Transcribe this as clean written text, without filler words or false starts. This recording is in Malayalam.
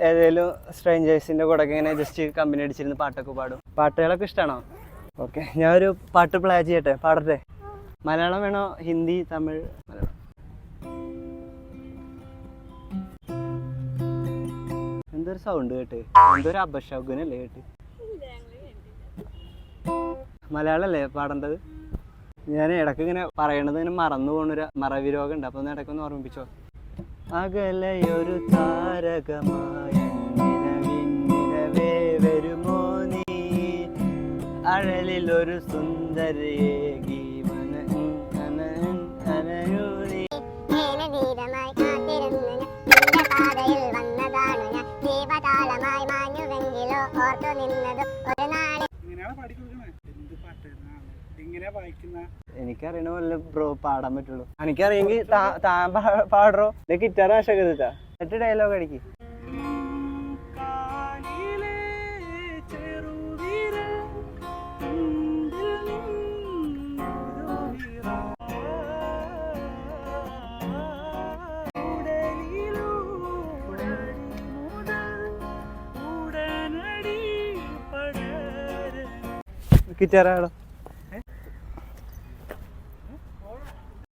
ഏതെങ്കിലും സ്ട്രേഞ്ചേഴ്സിൻ്റെ കൂടെ ഇങ്ങനെ ജസ്റ്റ് കമ്പനി അടിച്ചിരുന്ന് പാട്ടൊക്കെ പാടും. പാട്ടുകളൊക്കെ ഇഷ്ടമാണോ? ഓക്കെ, ഞാനൊരു പാട്ട് പ്ലേ ചെയ്യട്ടെ, പാടട്ടെ? മലയാളം വേണോ, ഹിന്ദി, തമിഴ്? മലയാളം. എന്തൊരു സൗണ്ട് കേട്ട്, എന്തൊരു അപശകുനല്ലേ കേട്ട്. മലയാളം അല്ലേ പാടേണ്ടത്? ഞാൻ ഇടയ്ക്ക് ഇങ്ങനെ പറയണത് ഇങ്ങനെ മറന്നു പോകണൊരു മറവി രോഗം ഉണ്ട്, അപ്പോൾ ഒന്ന് ഇടയ്ക്കൊന്ന് ഓർമ്മിപ്പിച്ചോ. അകലയൊരു താരകമായ നിലവേ വരുമോ നീ, അഴലിൽ ഒരു സുന്ദരിയെ എനിക്കറിയണ പോലെ ബ്രോ പാടാൻ പറ്റുള്ളൂ. എനിക്കറിയെങ്കിൽ താൻ പാടറോ, ഗിറ്റാർ ആശയൊക്കെ എടുത്താ എന്നിട്ട് ഡയലോഗ് അടിക്ക്. ഗിറ്റാർ ആടോ.